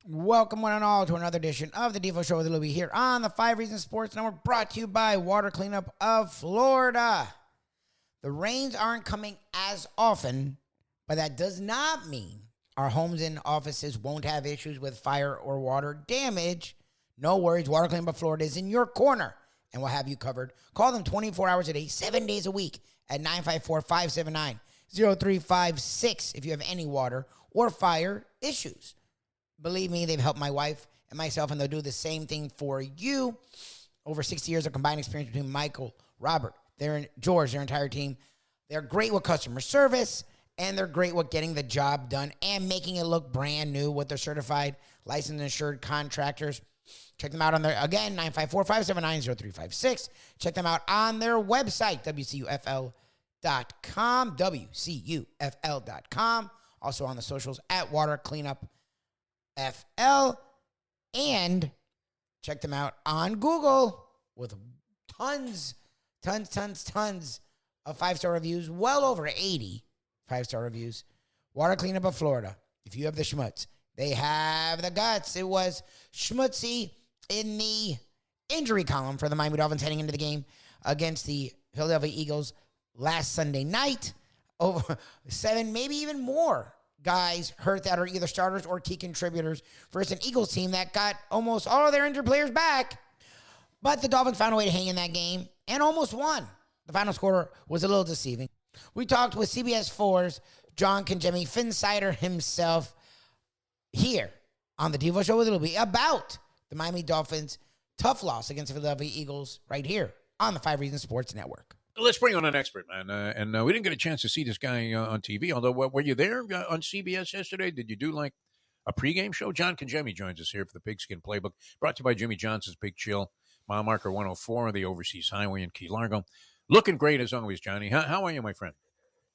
Welcome one and all to another edition of the Defo Show with Lubie here on the 5 Reasons Sports Network, brought to you by Water Cleanup of Florida. The rains aren't coming as often, but that does not mean our homes and offices won't have issues with fire or water damage. No worries, Water Cleanup of Florida is in your corner and will have you covered. Call them 24 hours a day, 7 days a week at 954-579-0356 if you have any water or fire issues. Believe me, they've helped my wife and myself, and they'll do the same thing for you. Over 60 years of combined experience between Michael, Robert, George, their entire team. They're great with customer service, and they're great with getting the job done and making it look brand new with their certified, licensed, and insured contractors. Check them out on their, again, 954-579-0356. Check them out on their website, WCUFL.com, WCUFL.com. Also on the socials at Water Cleanup FL, and check them out on Google with tons of 5-star reviews, well over 80 5-star reviews. Water Cleanup of Florida. If you have the schmutz, they have the guts. It was schmutzy in the injury column for the Miami Dolphins heading into the game against the Philadelphia Eagles last Sunday night. Over 7, maybe even more guys hurt that are either starters or key contributors versus an Eagles team that got almost all of their injured players back. But the Dolphins found a way to hang in that game and almost won. The final score was a little deceiving. We talked with CBS 4's John Congemi, Phinsider himself, here on the Defo Show with Lubie about the Miami Dolphins' tough loss against the Philadelphia Eagles right here on the 5 Reasons Sports Network. Let's bring on an expert, man. And we didn't get a chance to see this guy on TV, although were you there on CBS yesterday? Did you do like a pregame show? John Congemi joins us here for the Pigskin Playbook, brought to you by Jimmy Johnson's Big Chill, mile marker 104, the Overseas Highway in Key Largo. Looking great as always, Johnny. How are you, my friend?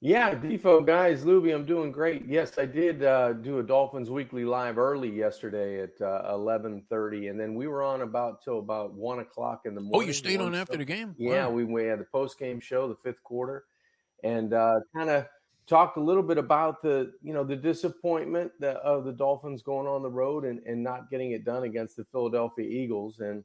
Yeah, Defo, guys, Lubie, I'm doing great. Yes, I did do a Dolphins Weekly Live early yesterday at 11:30, and then we were on till about 1 o'clock in the morning. Oh, you stayed on after the game? Yeah, wow. we had the post-game show, the fifth quarter, and kind of talked a little bit about the disappointment of the Dolphins going on the road and not getting it done against the Philadelphia Eagles. And,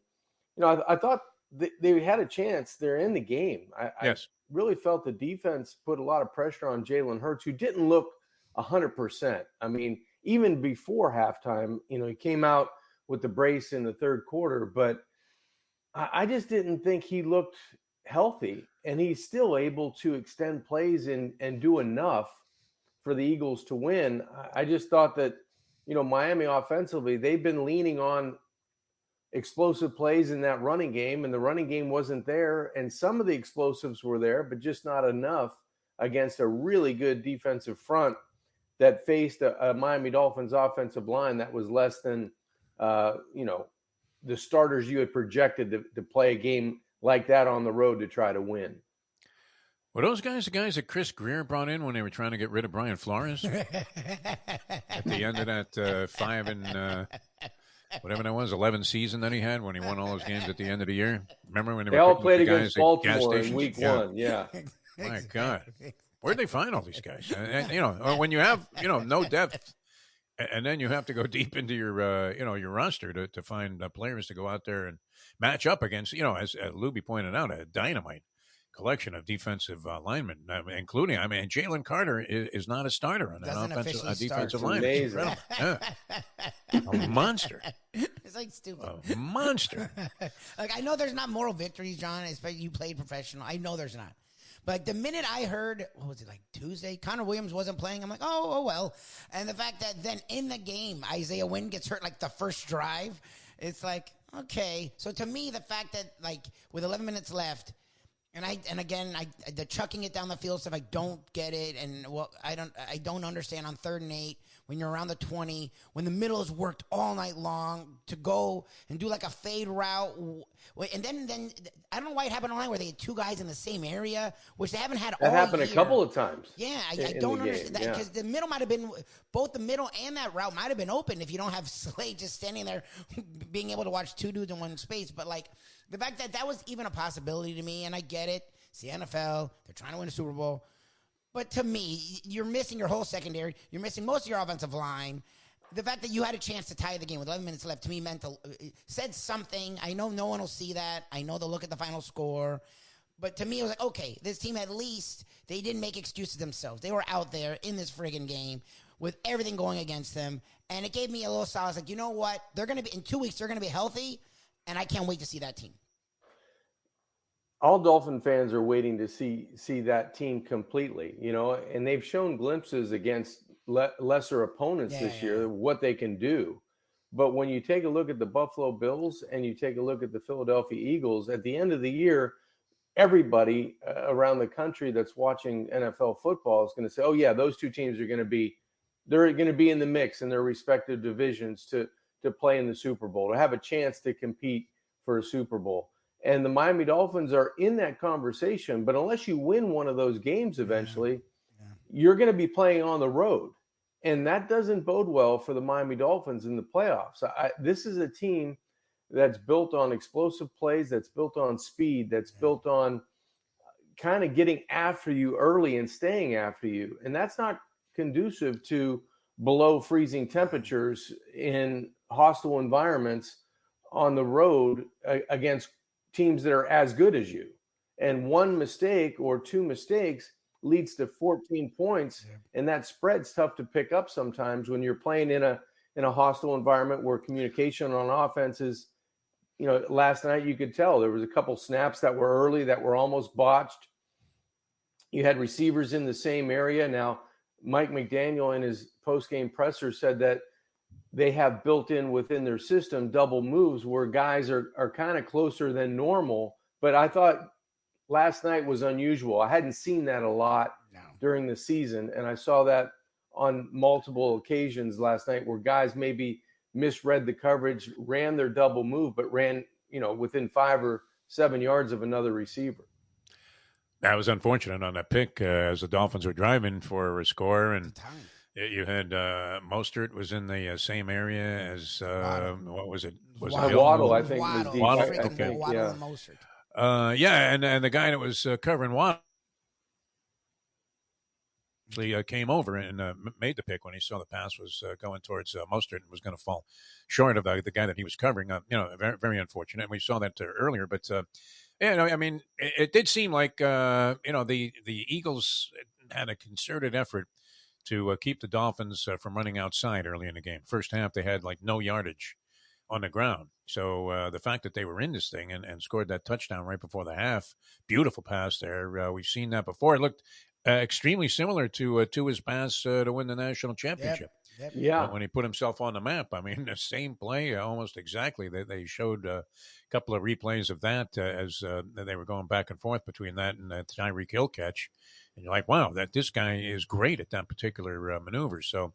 I thought they had a chance. They're in the game. Yes. I really felt the defense put a lot of pressure on Jalen Hurts, who didn't look 100%. I mean, even before halftime, he came out with the brace in the third quarter, but I just didn't think he looked healthy, and he's still able to extend plays and do enough for the Eagles to win. I just thought that, Miami offensively, they've been leaning on explosive plays in that running game, and the running game wasn't there, and some of the explosives were there, but just not enough against a really good defensive front that faced a Miami Dolphins offensive line that was less than the starters you had projected to play a game like that on the road to try to win. Were those guys the guys that Chris Greer brought in when they were trying to get rid of Brian Flores at the end of that 5 and whatever that was, 11 season that he had when he won all those games at the end of the year? Remember when they all played against Baltimore in week 1? Yeah. My God. Where'd they find all these guys? And when you have, no depth, and then you have to go deep into your, your roster to find players to go out there and match up against, as Lubie pointed out, a dynamite collection of defensive linemen, including, Jalen Carter is not a starter on that defensive line. It's incredible. Yeah. A monster. It's like stupid. A monster. I know there's not moral victories, John, especially you played professional. I know there's not. But the minute I heard, what was it, like Tuesday, Connor Williams wasn't playing, I'm like, oh, well. And the fact that then in the game, Isaiah Wynn gets hurt like the first drive, it's like, okay. So to me, the fact that, with 11 minutes left, and again, the chucking it down the field stuff, I don't get it. And I don't understand on 3rd and 8 when you're around the 20, when the middle has worked all night long to go and do like a fade route. And then I don't know why it happened online where they had 2 guys in the same area, which they haven't had all year. That happened a couple of times. Yeah, I don't understand that because the middle might have been, both the middle and that route might have been open if you don't have Slade just standing there being able to watch 2 dudes in one space. But the fact that was even a possibility to me, and I get it. It's the NFL. They're trying to win a Super Bowl. But to me, you're missing your whole secondary. You're missing most of your offensive line. the fact that you had a chance to tie the game with 11 minutes left to me said something. I know no one will see that. I know they'll look at the final score. But to me, it was like, okay, this team at least, they didn't make excuses themselves. They were out there in this friggin' game with everything going against them. And it gave me a little solace. Like, you know what? They're going to be, in 2 weeks, they're going to be healthy. And I can't wait to see that team. All Dolphin fans are waiting to see that team completely, and they've shown glimpses against lesser opponents this year, what they can do. But when you take a look at the Buffalo Bills and you take a look at the Philadelphia Eagles, at the end of the year, everybody around the country that's watching NFL football is going to say, oh yeah, those two teams are going to be in the mix in their respective divisions to play in the Super Bowl, to have a chance to compete for a Super Bowl. And the Miami Dolphins are in that conversation, but unless you win one of those games eventually, you're going to be playing on the road. And that doesn't bode well for the Miami Dolphins in the playoffs. This is a team that's built on explosive plays, that's built on speed, that's built on kind of getting after you early and staying after you. And that's not conducive to below freezing temperatures in hostile environments on the road against teams that are as good as you. And one mistake or two mistakes leads to 14 points, and that spread's tough to pick up sometimes when you're playing in a hostile environment where communication on offense is, last night you could tell there was a couple snaps that were early that were almost botched. You had receivers in the same area. Now, Mike McDaniel in his post-game presser said that they have built in within their system double moves where guys are kind of closer than normal. But I thought last night was unusual. I hadn't seen that a lot during the season, and I saw that on multiple occasions last night where guys maybe misread the coverage, ran their double move, but ran, within 5 or 7 yards of another receiver. That was unfortunate on that pick as the Dolphins were driving for a score, and you had Mostert was in the same area as what was it? Was it Waddle? I think Waddle. was deep. Waddle. I think, Waddle and Mostert. And the guy that was covering Waddle actually came over and made the pick when he saw the pass was going towards Mostert and was going to fall short of the guy that he was covering. Very, very unfortunate. And we saw that earlier, but it did seem like the Eagles had a concerted effort to keep the Dolphins from running outside early in the game. First half, they had like no yardage on the ground. So the fact that they were in this thing and scored that touchdown right before the half, beautiful pass there. We've seen that before. It looked extremely similar to his pass to win the national championship. Yep. Yeah. When he put himself on the map. I mean, the same play almost exactly. They showed a couple of replays of that as they were going back and forth between that and the Tyreek Hill catch. And you're like, wow, this guy is great at that particular maneuver. So,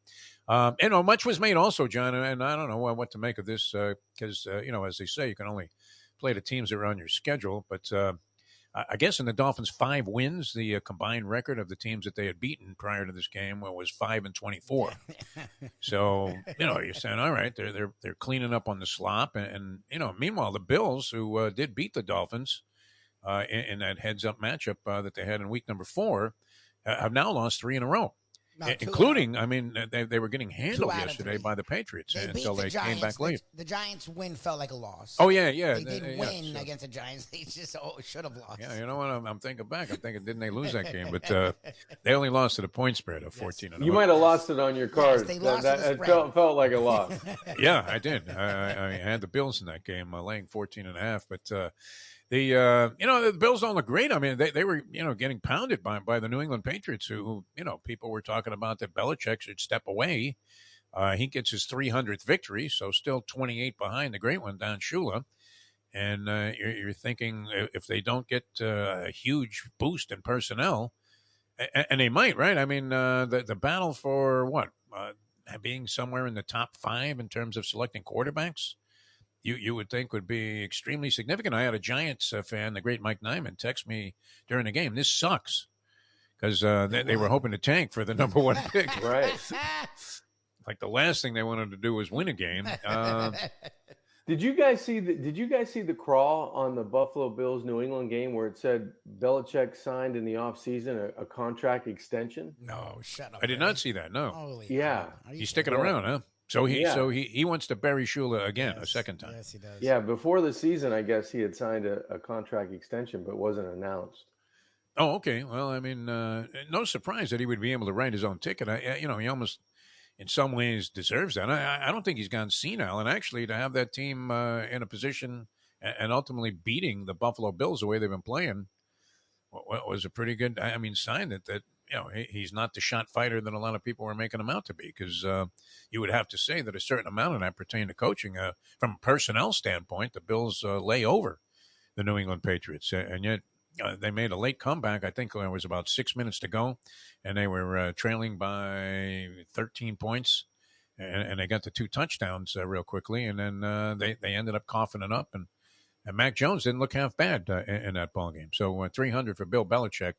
much was made also, John, and I don't know what to make of this because, as they say, you can only play the teams that are on your schedule. But I guess in the Dolphins' 5 wins, the combined record of the teams that they had beaten prior to this game was 5-24. So, you're saying, all right, they're cleaning up on the slop. And meanwhile, the Bills, who did beat the Dolphins, in that heads-up matchup that they had in week number 4, have now lost 3 in a row, including, they were getting handled yesterday by the Patriots until they came back late. The Giants' win felt like a loss. Oh, yeah. They did win against the Giants. They just should have lost. Yeah, you know what? I'm thinking back. I'm thinking, didn't they lose that game? But they only lost to the point spread of 14. You might have lost it on your card. Yes, it felt like a loss. Yeah, I did. I had the Bills in that game, laying 14.5. But the Bills don't look great. I mean, they were, getting pounded by the New England Patriots, who people were talking about that Belichick should step away. He gets his 300th victory, so still 28 behind the great one, Don Shula. And you're thinking if they don't get a huge boost in personnel, and they might, right? I mean, the battle for what? Being somewhere in the top 5 in terms of selecting quarterbacks, you would think would be extremely significant. I had a Giants fan, the great Mike Nyman, text me during the game. This sucks because they were hoping to tank for the number 1 pick. Right. Like the last thing they wanted to do was win a game. Did you guys see the crawl on the Buffalo Bills New England game where it said Belichick signed in the offseason a contract extension? No, shut up. I did not see that. No. Holy yeah. He's sticking around, huh? So he wants to bury Shula again a Yes. second time. Yes, he does. Yeah, before the season, I guess he had signed a contract extension, but wasn't announced. Oh, okay. Well, I mean, no surprise that he would be able to write his own ticket. He almost, in some ways, deserves that. I don't think he's gone senile. And actually, to have that team in a position and ultimately beating the Buffalo Bills the way they've been playing was a pretty good, sign that he's not the shot fighter that a lot of people were making him out to be. Because you would have to say that a certain amount of that pertained to coaching. From a personnel standpoint, the Bills lay over the New England Patriots, and yet they made a late comeback. I think there was about 6 minutes to go, and they were trailing by 13 points, and they got the 2 touchdowns real quickly, and then they ended up coughing it up, and Mac Jones didn't look half bad in that ball game. So 300 for Bill Belichick.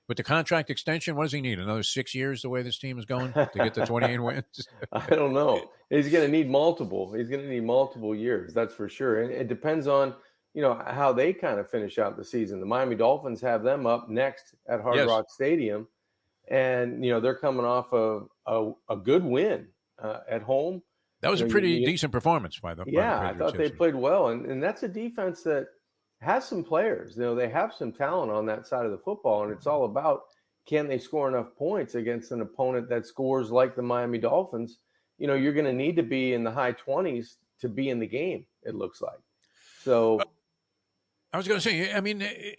With the contract extension, what does he need? Another 6 years the way this team is going to get to 28 wins? I don't know. He's going to need multiple. He's going to need multiple years. That's for sure. And it depends on, how they kind of finish out the season. The Miami Dolphins have them up next at Hard Rock Stadium. And, they're coming off of a good win at home. That was a pretty decent performance by the Yeah, by the I thought they played well. And that's a defense that has some players. They have some talent on that side of the football. And it's all about, can they score enough points against an opponent that scores like the Miami Dolphins? You're going to need to be in the high 20s to be in the game, it looks like. So I was going to say,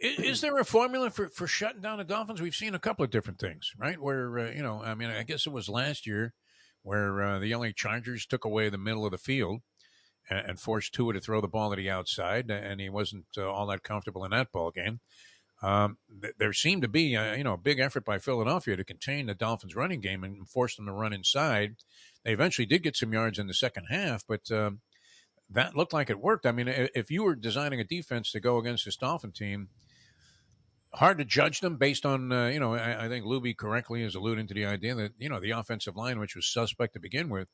is there a formula for shutting down the Dolphins? We've seen a couple of different things, right? Where, I guess it was last year where the LA Chargers took away the middle of the field and forced Tua to throw the ball to the outside, and he wasn't all that comfortable in that ball game. There seemed to be, a big effort by Philadelphia to contain the Dolphins' running game and force them to run inside. They eventually did get some yards in the second half, but that looked like it worked. I mean, if you were designing a defense to go against this Dolphin team, hard to judge them based on, I think Lubie correctly is alluding to the idea that, the offensive line, which was suspect to begin with,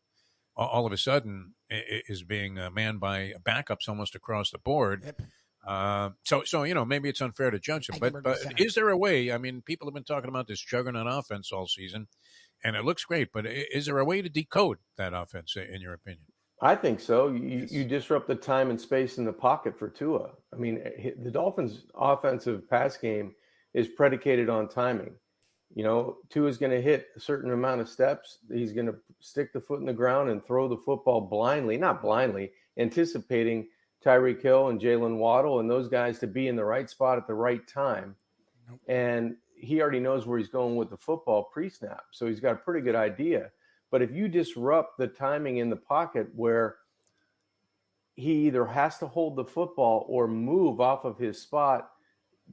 all of a sudden is being manned by backups almost across the board. Yep. So maybe it's unfair to judge them, but is there a way? I mean, people have been talking about this juggernaut offense all season, and it looks great, but is there a way to decode that offense, in your opinion? I think so. You disrupt the time and space in the pocket for Tua. I mean, the Dolphins' offensive pass game is predicated on timing. Tua's going to hit a certain amount of steps. He's going to stick the foot in the ground and throw the football blindly, not blindly, anticipating Tyreek Hill and Jalen Waddle and those guys to be in the right spot at the right time. Nope. And he already knows where he's going with the football pre-snap. So he's got a pretty good idea. But if you disrupt the timing in the pocket where he either has to hold the football or move off of his spot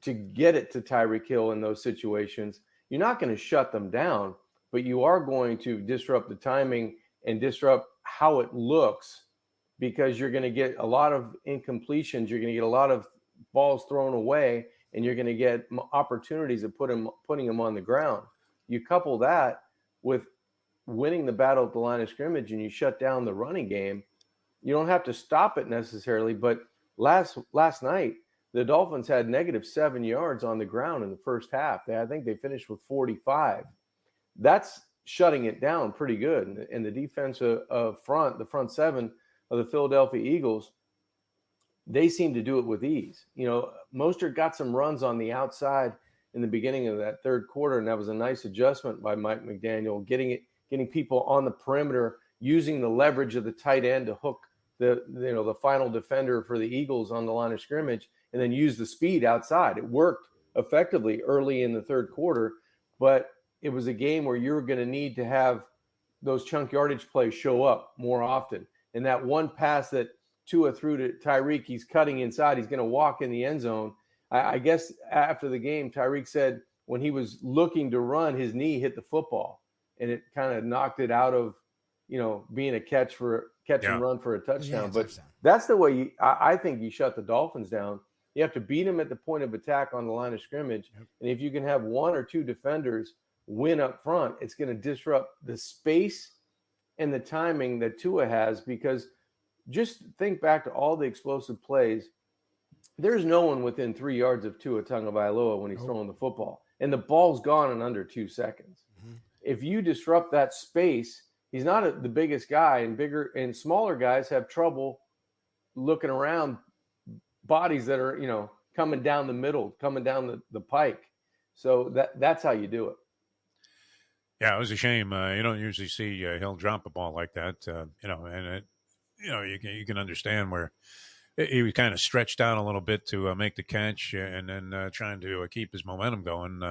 to get it to Tyreek Hill in those situations, you're not going to shut them down, but you are going to disrupt the timing and disrupt how it looks, because you're going to get a lot of incompletions. You're going to get a lot of balls thrown away, and you're going to get opportunities of putting them on the ground. You couple that with winning the battle at the line of scrimmage and you shut down the running game. You don't have to stop it necessarily, but last night, the Dolphins had -7 yards on the ground in the first half. I think they finished with 45. That's shutting it down pretty good. And the defensive the front seven of the Philadelphia Eagles, they seem to do it with ease. Mostert got some runs on the outside in the beginning of that third quarter, and that was a nice adjustment by Mike McDaniel, getting people on the perimeter, using the leverage of the tight end to hook the final defender for the Eagles on the line of scrimmage, and then use the speed outside. It worked effectively early in the third quarter, but it was a game where you're going to need to have those chunk yardage plays show up more often. And that one pass that Tua threw to Tyreek, he's cutting inside, he's going to walk in the end zone. I guess after the game, Tyreek said when he was looking to run, his knee hit the football, and it kind of knocked it out of, being a catch and run for a touchdown. But that's the way I think you shut the Dolphins down. You have to beat them at the point of attack on the line of scrimmage. Yep. And if you can have one or two defenders win up front, it's going to disrupt the space and the timing that Tua has, because just think back to all the explosive plays. There's no one within 3 yards of Tua Tagovailoa when he's throwing the football, and the ball's gone in under 2 seconds. Mm-hmm. If you disrupt that space He's not the biggest guy, and bigger and smaller guys have trouble looking around bodies that are, coming down the middle, coming down the pike. So that's how you do it. Yeah, it was a shame. You don't usually see Hill drop a ball like that, and you can understand where he was kind of stretched out a little bit to make the catch, and then trying to keep his momentum going.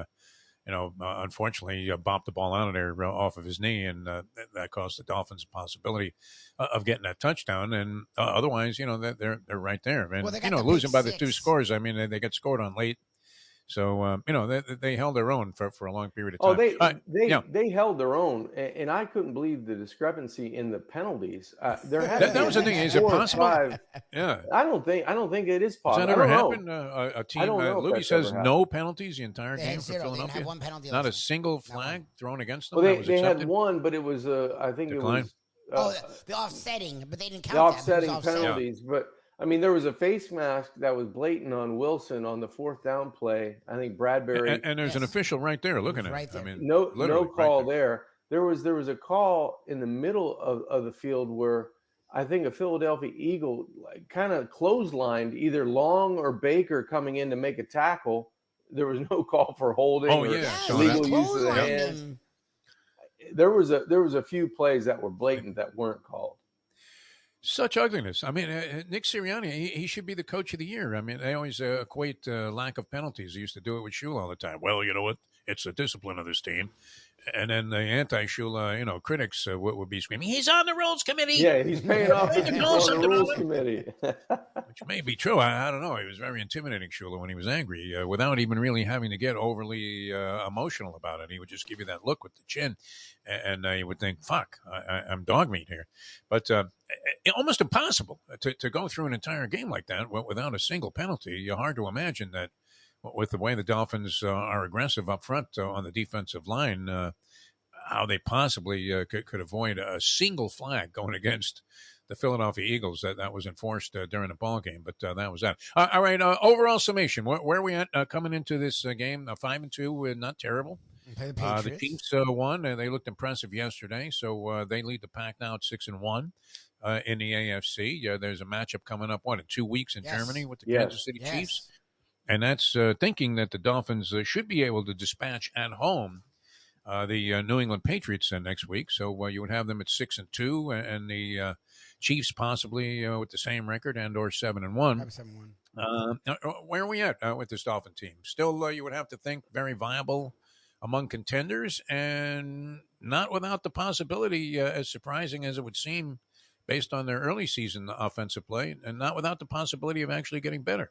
Unfortunately, he bopped the ball out of there off of his knee, and that cost the Dolphins the possibility of getting that touchdown. And otherwise, they're right there. And, Well, losing by the 2 6. scores, I mean, they got scored on late. So, they held their own for a long period of Oh, time. they held their own, and I couldn't believe the discrepancy in the penalties. There had that was the thing. Is it possible? Yeah, I don't think it is possible. Has that ever happened? A team, Lubie says no penalties the entire game for Philadelphia. They had 1 penalty. Not a single flag thrown against them. Well, they had one, but it was I think Decline. It was the offsetting, but they didn't count the offsetting that. penalties. Yeah. But I mean, there was a face mask that was blatant on Wilson on the 4th down play. I think Bradbury and there's an official right there looking at it. There. I mean, no call right there. There was a call in the middle of the field where I think a Philadelphia Eagle kind of clotheslined either Long or Baker coming in to make a tackle. There was no call for holding or legal use of the hands. There was a few plays that were blatant that weren't called. Such ugliness. I mean, Nick Sirianni, he should be the coach of the year. I mean, they always equate lack of penalties. He used to do it with Shula all the time. Well, you know what? It's the discipline of this team. And then the anti-Shula, critics would be screaming, he's on the rules committee. Yeah, he's paying off on the rules committee. Which may be true. I don't know. He was very intimidating, Shula, when he was angry, without even really having to get overly emotional about it. He would just give you that look with the chin, and you would think, fuck, I'm dog meat here. But almost impossible to go through an entire game like that without a single penalty. Hard to imagine that with the way the Dolphins are aggressive up front on the defensive line, how they possibly could avoid a single flag going against the Philadelphia Eagles that was enforced during the ball game. But that was that. All right, overall summation. Where are we at coming into this game? 5-2, not terrible. The Chiefs won, and they looked impressive yesterday, so they lead the pack now at 6-1 in the AFC. There's a matchup coming up, in 2 weeks in Germany with the Kansas City Chiefs. And that's thinking that the Dolphins should be able to dispatch at home the New England Patriots next week. So you would have them at 6-2, and the Chiefs possibly with the same record and/or 7-1. 7-1. Where are we at with this Dolphin team? Still, you would have to think very viable among contenders, and not without the possibility, as surprising as it would seem, based on their early season offensive play, and not without the possibility of actually getting better.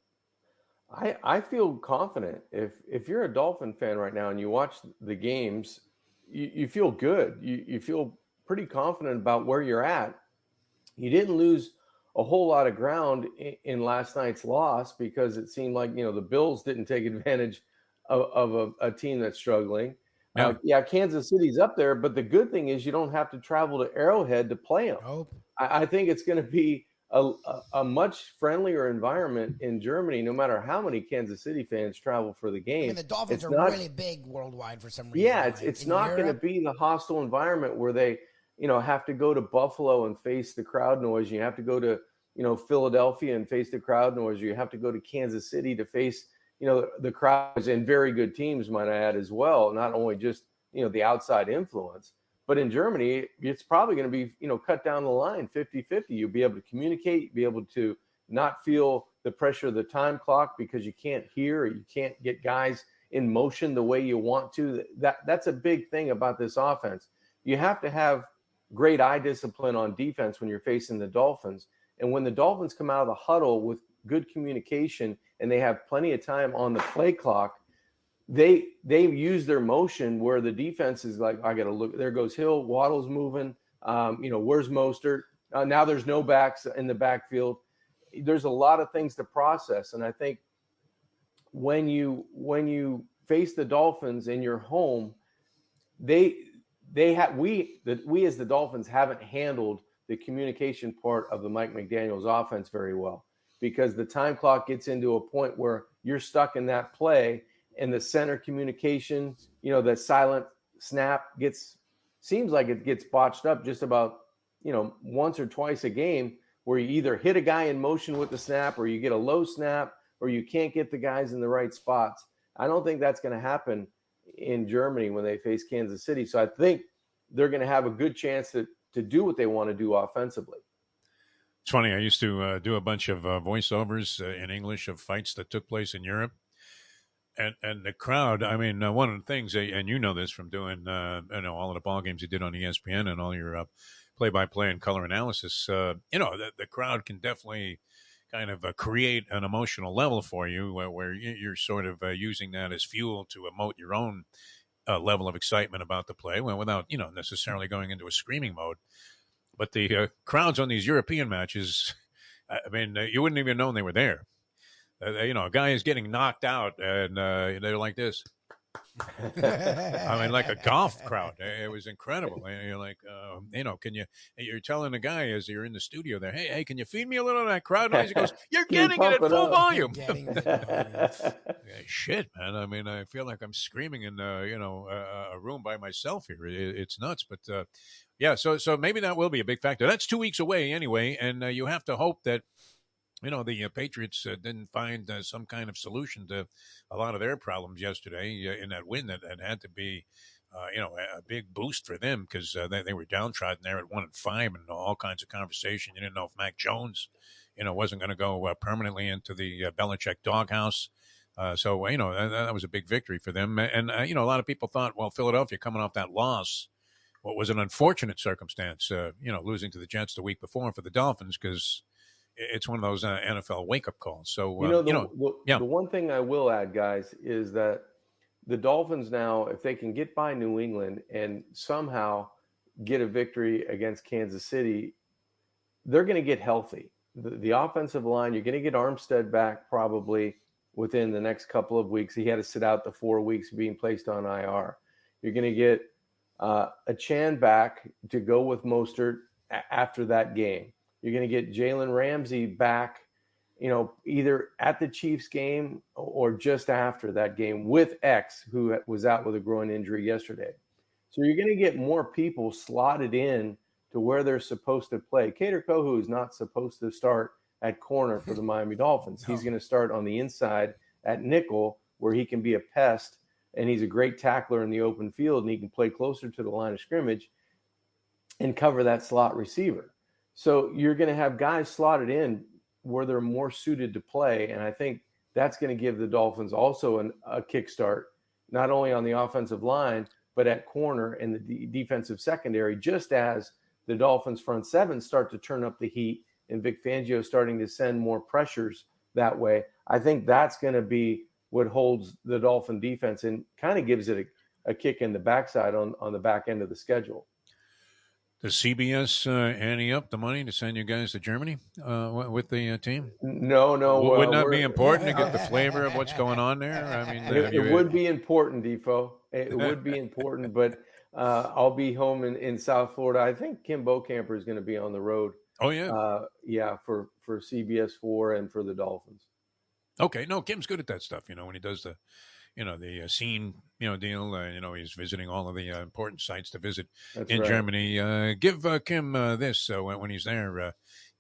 I feel confident. If you're a Dolphin fan right now and you watch the games, you feel good. You feel pretty confident about where you're at. You didn't lose a whole lot of ground in last night's loss because it seemed like, the Bills didn't take advantage of a team that's struggling. Kansas City's up there, but the good thing is you don't have to travel to Arrowhead to play them. Nope. I think it's going to be a much friendlier environment in Germany, no matter how many Kansas City fans travel for the game. I mean, the Dolphins are really big worldwide for some reason. Yeah, it's not going to be the hostile environment where they, have to go to Buffalo and face the crowd noise. You have to go to, Philadelphia and face the crowd noise. You have to go to Kansas City to face, the crowds, and very good teams, might I add, as well. Not only just, the outside influence. But in Germany, it's probably going to be, cut down the line 50-50. You'll be able to communicate, be able to not feel the pressure of the time clock because you can't hear, or you can't get guys in motion the way you want to. That's a big thing about this offense. You have to have great eye discipline on defense when you're facing the Dolphins. And when the Dolphins come out of the huddle with good communication and they have plenty of time on the play clock, they use their motion where the defense is like, I got to look, there goes Hill, Waddle's moving, where's Mostert? Now there's no backs in the backfield. There's a lot of things to process. And I think when you face the Dolphins in your home, we as the Dolphins haven't handled the communication part of the Mike McDaniel's offense very well, because the time clock gets into a point where you're stuck in that play. And the center communication, that silent snap gets seems like it gets botched up just about, once or twice a game, where you either hit a guy in motion with the snap, or you get a low snap, or you can't get the guys in the right spots. I don't think that's going to happen in Germany when they face Kansas City. So I think they're going to have a good chance to do what they want to do offensively. It's funny. I used to do a bunch of voiceovers in English of fights that took place in Europe. And the crowd, I mean, one of the things, and you know this from doing, all of the ball games you did on ESPN and all your play-by-play and color analysis, the crowd can definitely kind of create an emotional level for you where you're sort of using that as fuel to emote your own level of excitement about the play, without, necessarily going into a screaming mode. But the crowds on these European matches, I mean, you wouldn't even know they were there. A guy is getting knocked out, and they're like this. I mean, like a golf crowd. It was incredible. And you're like, you're telling the guy as you're in the studio there, hey, can you feed me a little of that crowd noise? He goes, you're getting it at full volume. Shit, man. I mean, I feel like I'm screaming in, a room by myself here. It's nuts. But, so maybe that will be a big factor. That's 2 weeks away anyway, and you have to hope that the Patriots didn't find some kind of solution to a lot of their problems yesterday in that win that had to be, a big boost for them because they were downtrodden there at 1-5 and all kinds of conversation. You didn't know if Mac Jones, wasn't going to go permanently into the Belichick doghouse. So that was a big victory for them. And, a lot of people thought, well, Philadelphia coming off that loss, what was an unfortunate circumstance, losing to the Jets the week before for the Dolphins because it's one of those NFL wake-up calls. So, the one thing I will add, guys, is that the Dolphins now, if they can get by New England and somehow get a victory against Kansas City, they're going to get healthy. The offensive line, you're going to get Armstead back probably within the next couple of weeks. He had to sit out the 4 weeks being placed on IR. You're going to get a Chan back to go with Mostert after that game. You're going to get Jalen Ramsey back, either at the Chiefs game or just after that game with X, who was out with a groin injury yesterday. So you're going to get more people slotted in to where they're supposed to play. Kader Kohu is not supposed to start at corner for the Miami Dolphins. No. He's going to start on the inside at nickel where he can be a pest, and he's a great tackler in the open field, and he can play closer to the line of scrimmage and cover that slot receiver. So you're going to have guys slotted in where they're more suited to play, and I think that's going to give the Dolphins also a kickstart, not only on the offensive line, but at corner and the defensive secondary, just as the Dolphins front seven start to turn up the heat and Vic Fangio starting to send more pressures that way. I think that's going to be what holds the Dolphin defense and kind of gives it a kick in the backside on the back end of the schedule. Does CBS ante up the money to send you guys to Germany with the team? No. Wouldn't that be important to get the flavor of what's going on there? I mean, it would be important, Defo. It would be important, but I'll be home in South Florida. I think Kim Bocamper is going to be on the road. Oh, yeah. For CBS 4 and for the Dolphins. Okay. No, Kim's good at that stuff, when he does the scene, deal, he's visiting all of the important sites to visit in Germany. Give Kim this when he's there.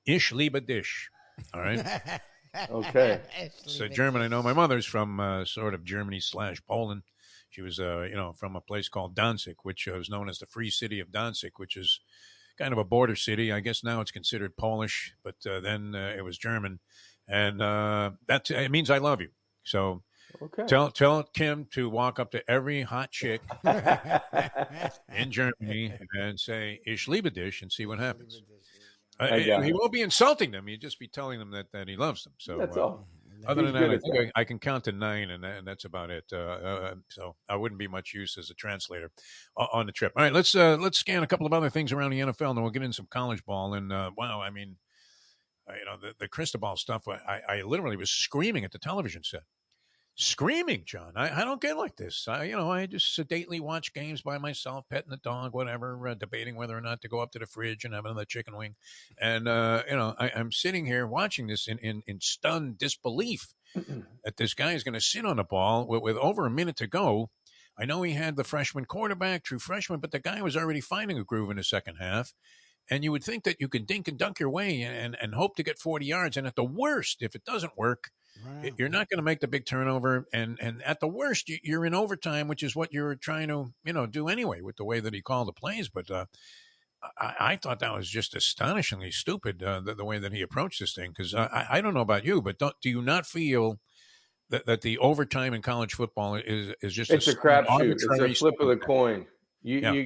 Ich liebe dich. All right. Okay. So German, I know my mother's from sort of Germany/Poland. She was, from a place called Danzig, which was known as the Free City of Danzig, which is kind of a border city. I guess now it's considered Polish, but then it was German. And it means I love you. So okay. Tell Kim to walk up to every hot chick in Germany and say Ich liebe dich and see what happens. He won't be insulting them. He'd just be telling them that he loves them. So that's all. Other than that, I think I can count to 9, and that's about it. So I wouldn't be much use as a translator on the trip. All right, let's scan a couple of other things around the NFL, and then we'll get in some college ball. And wow, I mean, the Cristobal stuff. I literally was screaming at the television set. Screaming, John. I don't get like this. I just sedately watch games by myself, petting the dog, whatever, debating whether or not to go up to the fridge and have another chicken wing. And, I'm sitting here watching this in stunned disbelief that this guy is going to sit on the ball with over a minute to go. I know he had the freshman quarterback, true freshman, but the guy was already finding a groove in the second half. And you would think that you could dink and dunk your way and hope to get 40 yards. And at the worst, if it doesn't work, Wow. you're not going to make the big turnover. And at the worst, you're in overtime, which is what you're trying to, do anyway with the way that he called the plays. But I thought that was just astonishingly stupid, the way that he approached this thing. Because I don't know about you, but do you not feel that the overtime in college football is just it's a crapshoot. It's a flip of the thing? coin. Yeah.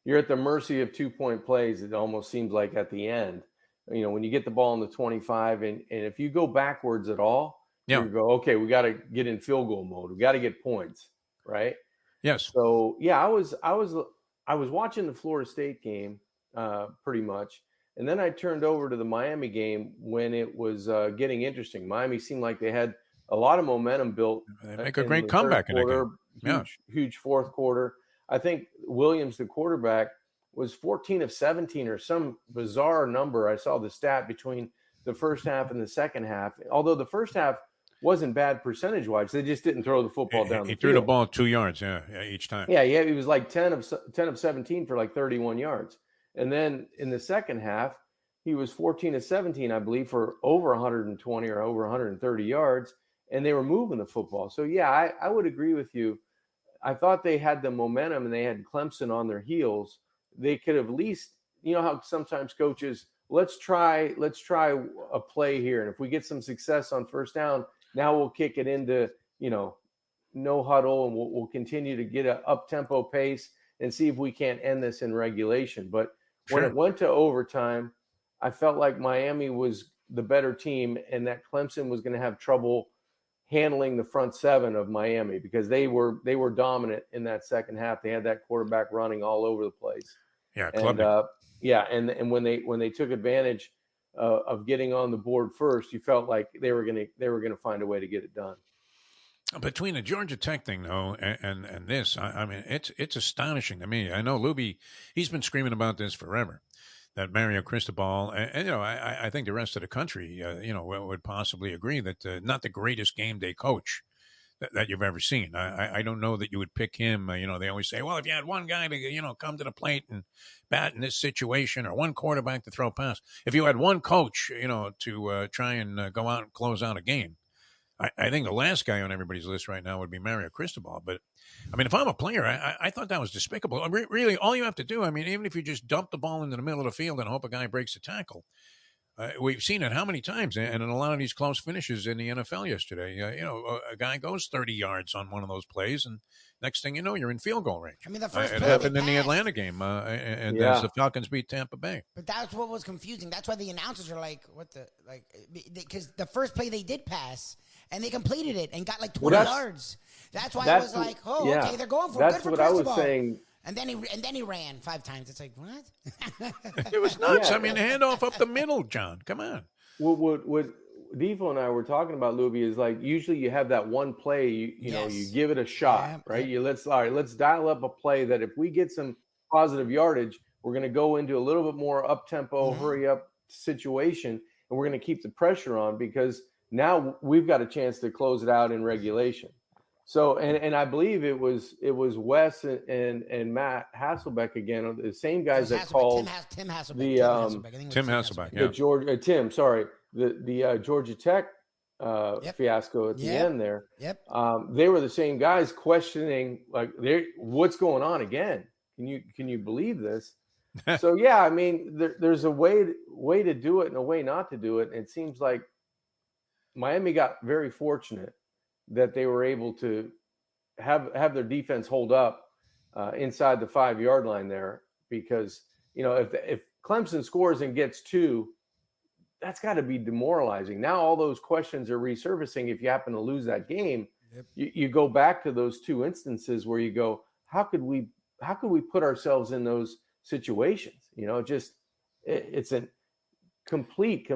You're at the mercy of 2-point plays. It almost seems like at the end, when you get the ball in the 25, and if you go backwards at all, you go, okay, we got to get in field goal mode. We got to get points, right? Yes. So yeah, I was watching the Florida State game pretty much, and then I turned over to the Miami game when it was getting interesting. Miami seemed like they had a lot of momentum built. They make a great comeback in that game. Huge fourth quarter. I think Williams, the quarterback, was 14 of 17 or some bizarre number. I saw the stat between the first half and the second half. Although the first half wasn't bad percentage-wise, they just didn't throw the football down the field. He threw the ball 2 yards, each time. Yeah, he was like 10 of 17 for like 31 yards. And then in the second half, he was 14 of 17, I believe, for over 120 or over 130 yards, and they were moving the football. So, yeah, I would agree with you. I thought they had the momentum and they had Clemson on their heels. They could have at least, how sometimes coaches, let's try a play here. And if we get some success on first down, now we'll kick it into, no huddle, and we'll continue to get an up-tempo pace and see if we can't end this in regulation. But when it went to overtime, I felt like Miami was the better team and that Clemson was going to have trouble handling the front seven of Miami because they were dominant in that second half. They had that quarterback running all over the place. Yeah, and when they took advantage of getting on the board first, you felt like they were going to find a way to get it done. Between the Georgia Tech thing, though, and this, I mean, it's astonishing to me. I know Lubie, he's been screaming about this forever, that Mario Cristobal, and I think the rest of the country, would possibly agree that not the greatest game day coach that you've ever seen. I don't know that you would pick him. They always say, well, if you had one guy to, come to the plate and bat in this situation, or one quarterback to throw a pass, if you had one coach, to try and go out and close out a game, I think the last guy on everybody's list right now would be Mario Cristobal. But, I mean, if I'm a player, I thought that was despicable. Really, all you have to do, I mean, even if you just dump the ball into the middle of the field and hope a guy breaks a tackle, we've seen it how many times, and in a lot of these close finishes in the NFL yesterday. A guy goes 30 yards on one of those plays, and next thing you know, you're in field goal range. I mean, the first it play happened they in the passed. Atlanta game, as the Falcons beat Tampa Bay. But that's what was confusing. That's why the announcers are like, because the first play they did pass, and they completed it and got like 20 yards. That's why I was like, okay, they're going for it. Good for Cristobal. That's what I was saying. And then he ran 5 times. It's like, what? It was nuts. I mean, handoff up the middle, John. Come on. What Defo and I were talking about, Lubie, is like usually you have that one play, you give it a shot, right? Let's dial up a play that if we get some positive yardage, we're going to go into a little bit more up-tempo, hurry up situation, and we're going to keep the pressure on because now we've got a chance to close it out in regulation. So, and I believe it was Wes and Matt Hasselbeck again, the same guys that called Tim Hasselbeck. Tim Hasselbeck, the Georgia Tech fiasco at the end there. Yep. They were the same guys questioning what's going on again. Can you believe this? So yeah, I mean, there's a way to do it and a way not to do it. And it seems like Miami got very fortunate that they were able to have their defense hold up inside the 5-yard line there, because if Clemson scores and gets 2, that's got to be demoralizing. Now all those questions are resurfacing. If you happen to lose that game, you go back to those 2 instances where you go, how could we put ourselves in those situations? It's a complete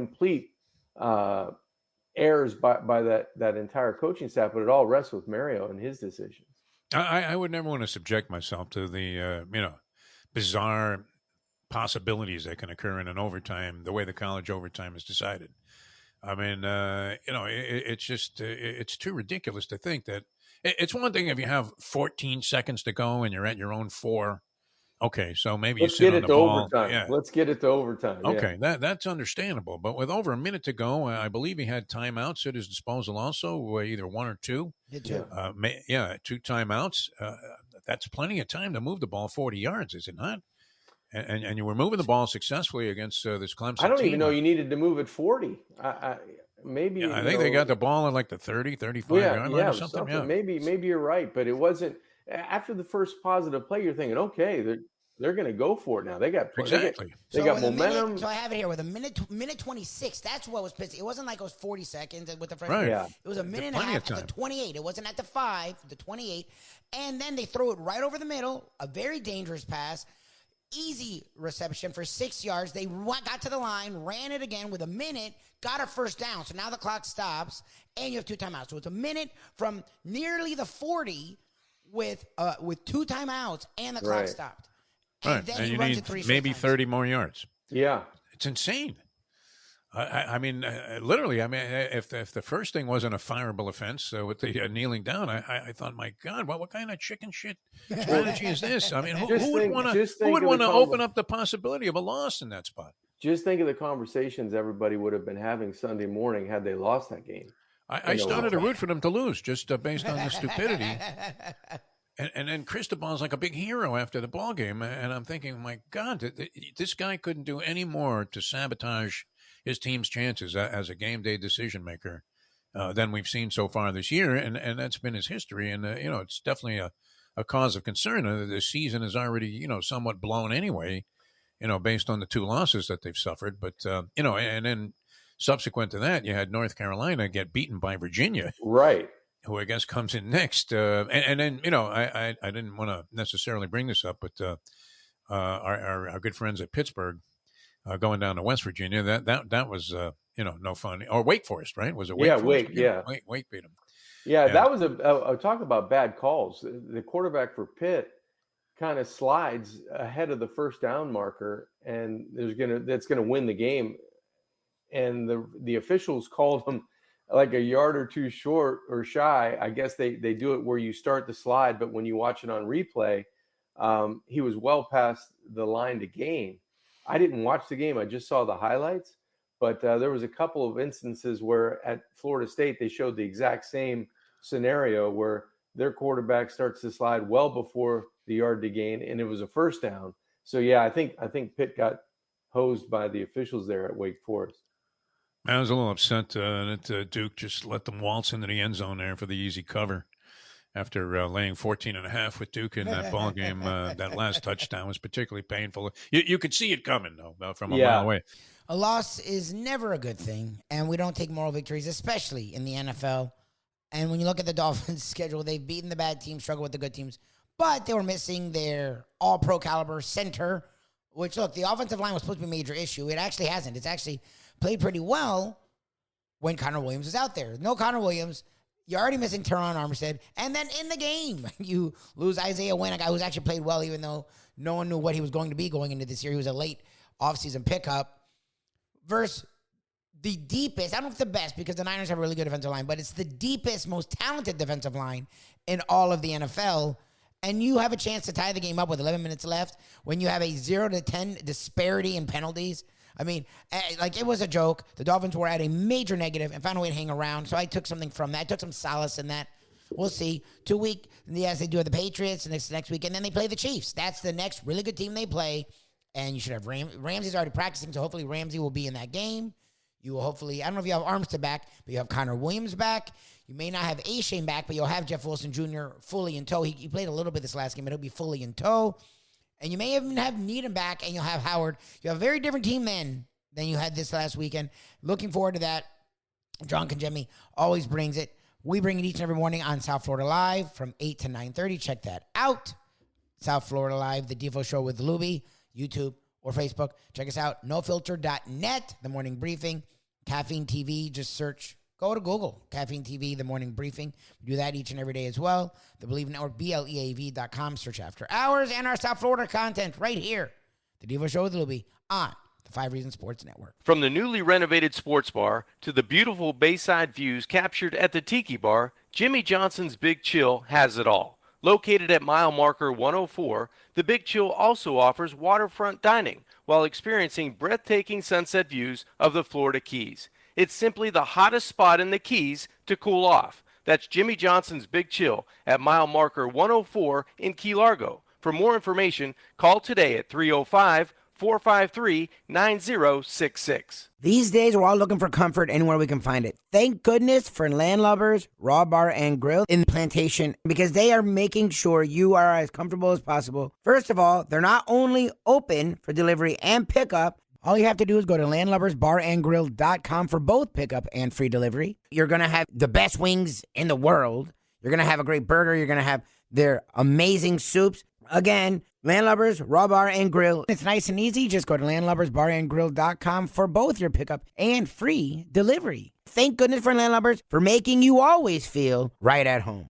errors by that entire coaching staff, but it all rests with Mario and his decisions. I would never want to subject myself to the bizarre possibilities that can occur in an overtime, the way the college overtime is decided. I mean, it's just it's too ridiculous to think that It's one thing if you have 14 seconds to go and you're at your own 4. Okay, so maybe Let's you sit get on it the to ball. overtime. Yeah. Let's get it to overtime. Okay, that's understandable. But with over a minute to go, I believe he had timeouts at his disposal also, either 1 or 2. Did too. Yeah, 2 timeouts. That's plenty of time to move the ball 40 yards, is it not? And you were moving the ball successfully against this Clemson I don't team. even know you needed to move it 40. Maybe I think they got the ball at like the 30, 35-yard line or something. Yeah. Maybe you're right, but it wasn't after the first positive play. You're thinking, okay, they're going to go for it now. They got exactly. They got momentum. So I have it here with a minute 26. That's what was pissing. It wasn't like it was 40 seconds with the first. Right. Yeah. It was a minute and a half at the 28. It wasn't at the 5, the 28, and then they throw it right over the middle. A very dangerous pass. Easy reception for 6 yards. They got to the line, ran it again with a minute, got a first down. So now the clock stops, and you have 2 timeouts. So it's a minute from nearly the 40 with 2 timeouts, and the clock stopped. And then you need maybe 30 more yards. Yeah. It's insane. I mean, literally, I mean, if the first thing wasn't a fireable offense with the kneeling down, I thought, my God, what kind of chicken shit strategy is this? I mean, who would want to open up the possibility of a loss in that spot? Just think of the conversations everybody would have been having Sunday morning had they lost that game. I started to root for them to lose just based on the stupidity. And then Cristobal's like a big hero after the ball game, and I'm thinking, my God, this guy couldn't do any more to sabotage his team's chances as a game day decision maker than we've seen so far this year, and that's been his history. And it's definitely a cause of concern. The season is already somewhat blown anyway, based on the 2 losses that they've suffered. But and then subsequent to that, you had North Carolina get beaten by Virginia, right? Who I guess comes in next. And then I didn't want to necessarily bring this up, but our good friends at Pittsburgh. Going down to West Virginia, that was no fun. Or Wake Forest, right? Was it Wake Forest? Wake beat them. Yeah, that was a talk about bad calls. The quarterback for Pitt kind of slides ahead of the first down marker, and that's gonna win the game. And the officials called him like a yard or 2 short or shy. I guess they do it where you start the slide, but when you watch it on replay, he was well past the line to gain. I didn't watch the game. I just saw the highlights, but there was a couple of instances where at Florida State, they showed the exact same scenario where their quarterback starts to slide well before the yard to gain, and it was a first down. So yeah, I think Pitt got hosed by the officials there at Wake Forest. I was a little upset that Duke just let them waltz into the end zone there for the easy cover. After laying 14.5 with Duke in that ball game, that last touchdown was particularly painful. You could see it coming, though, from a mile away. A loss is never a good thing, and we don't take moral victories, especially in the NFL. And when you look at the Dolphins' schedule, they've beaten the bad teams, struggled with the good teams, but they were missing their all-pro caliber center, which, look, the offensive line was supposed to be a major issue. It actually hasn't. It's actually played pretty well when Connor Williams is out there. No Connor Williams. You're already missing Teron Armstead. And then in the game, you lose Isaiah Wynn, a guy who's actually played well, even though no one knew what he was going to be going into this year. He was a late offseason pickup. Versus the deepest, I don't know if it's the best because the Niners have a really good defensive line, but it's the deepest, most talented defensive line in all of the NFL. And you have a chance to tie the game up with 11 minutes left when you have a 0-10 disparity in penalties. I mean, like, it was a joke. The Dolphins were at a major negative and found a way to hang around. So I took something from that. I took some solace in that. We'll see. 2 weeks, yes, they do have the Patriots next week, and then they play the Chiefs. That's the next really good team they play. And you should have Ramsey's already practicing, so hopefully Ramsey will be in that game. You will hopefully, I don't know if you have Armstead back, but you have Connor Williams back. You may not have A-Shane back, but you'll have Jeff Wilson Jr. fully in tow. He played a little bit this last game, but he'll be fully in tow. And you may even have Needham back, and you'll have Howard. You have a very different team than you had this last weekend. Looking forward to that. John Congemi always brings it. We bring it each and every morning on South Florida Live from 8 to 9:30. Check that out. South Florida Live, the Defo Show with Lubie, YouTube or Facebook. Check us out, nofilter.net, the morning briefing. Caffeine TV, just search. Go to Google, Caffeine TV, the morning briefing. We do that each and every day as well. The Believe Network, BLEAV.com, search after hours, and our South Florida content right here. The Defo Show with Lubie on The 5 Reasons Sports Network. From the newly renovated sports bar to the beautiful bayside views captured at the Tiki Bar, Jimmy Johnson's Big Chill has it all. Located at mile marker 104, the Big Chill also offers waterfront dining while experiencing breathtaking sunset views of the Florida Keys. It's simply the hottest spot in the Keys to cool off. That's Jimmy Johnson's Big Chill at mile marker 104 in Key Largo. For more information, call today at 305-453-9066. These days, we're all looking for comfort anywhere we can find it. Thank goodness for Landlubbers Raw Bar and Grill in Plantation, because they are making sure you are as comfortable as possible. First of all, they're not only open for delivery and pickup. All you have to do is go to landlubbersbarandgrill.com for both pickup and free delivery. You're going to have the best wings in the world. You're going to have a great burger. You're going to have their amazing soups. Again, Landlubbers, Raw Bar, and Grill. It's nice and easy. Just go to landlubbersbarandgrill.com for both your pickup and free delivery. Thank goodness for Landlubbers for making you always feel right at home.